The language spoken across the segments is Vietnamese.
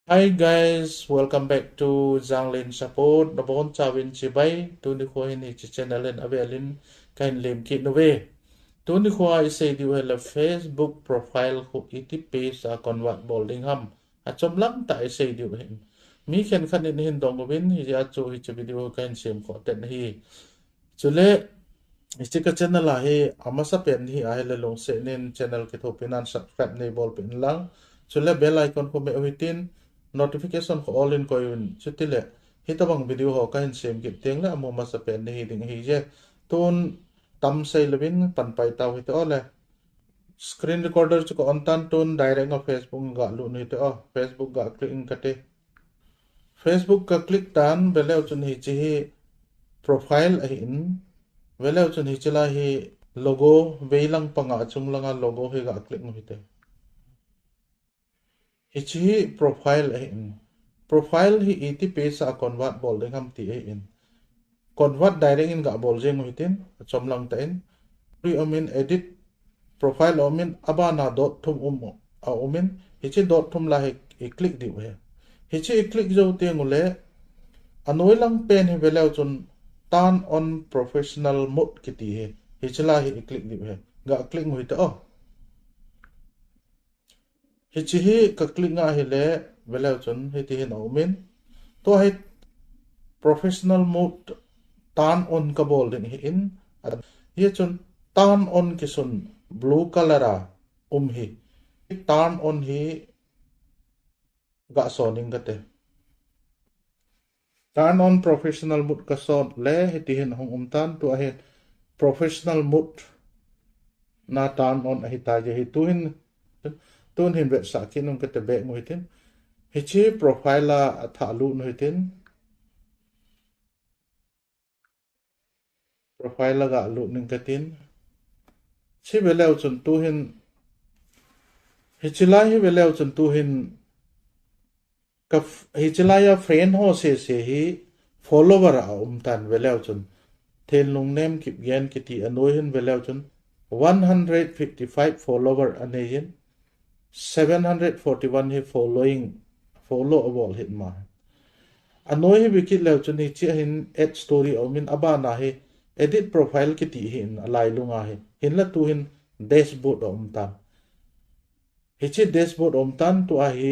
Hi guys, welcome back to Janglen support. Nabon chawin chibay. Tuni ko hini channelin avelin kain lim kit nove. Tuni ko ay say di wala Facebook profile ko iti page sa convert bolding ham. At lang ta ay say di wala. Mi ken kanin hindong win hi acho hi video kain sim ko ten hi. Chule isti ka channel hi amasa pen hi ay lalong se nin channel kito pinan subscribe ni bol pin lang. Chule bell icon ko may uhitin notification ko all in ko yun chutile hita bang video ho kain sem ki teng la mo masa pen ni ding hi je ton tam sai lewin pan pai taw hita ole screen recorder chu ko on tan ton direct of Facebook ga lu ni to Facebook ga click in kate Facebook ka click tan bele chun hi chi hi profile a in bele chun hi chila hi logo veilang panga chung langa logo hi ga click mo hite hi profile a in profile hi iti page a convert bol ding ham ti in convert direct in ga bol jeng hitin chomlang ta in pri omin edit profile omin abana dot thum a omin hichi dot thum la hi click di we hichi click jo te ngule anoi lang pen hi velaw chun turn on professional mode kiti he hichla hi click di we ga click ngui ta oh hichi hi ka click nga hi le velaw chun hiti hin omin to hi professional mode turn on ka bol din hi in hi chun turn on ki sun blue color a hi turn on hi ga soning ka te turn on professional mode ka son le hi ti hin hong tan tu a hi professional mode na turn on a hi ta je hi tun hin ve sa ki nung ka te be ngoi tin hi chi profile a tha lu noi tin profile ga lu ning ka tin chi belew chun tu hin hichilai hi belew chun tu hin ka hichilai ya friend ho se hi follower a tan belew chun then lung nem kip gen kiti anoi hin belew chun 155 follower aneyin 741 hi follow abol hit ma anoi hi wikit lew chun hi chi hin add story omin abana hi edit profile kiti hin alai lunga hi hin la tu hin dashboard tan hichi dashboard tan tu a hi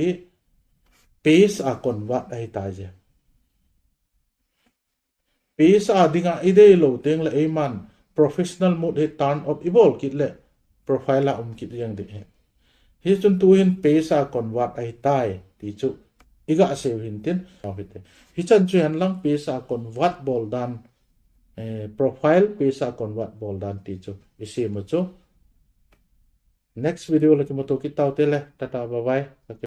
page a convert ai ta je page a dinga ide lo teng la eman professional mode he turn up ibol kit le profile a kit yang de hi chun tu hin page a convert ai tai ti chu iga se hin tin hi chan chu han lang page a convert bol dan profile page a convert bol dan ti chu isi mo chu next video la chu mo to ki tau te le tata bye bye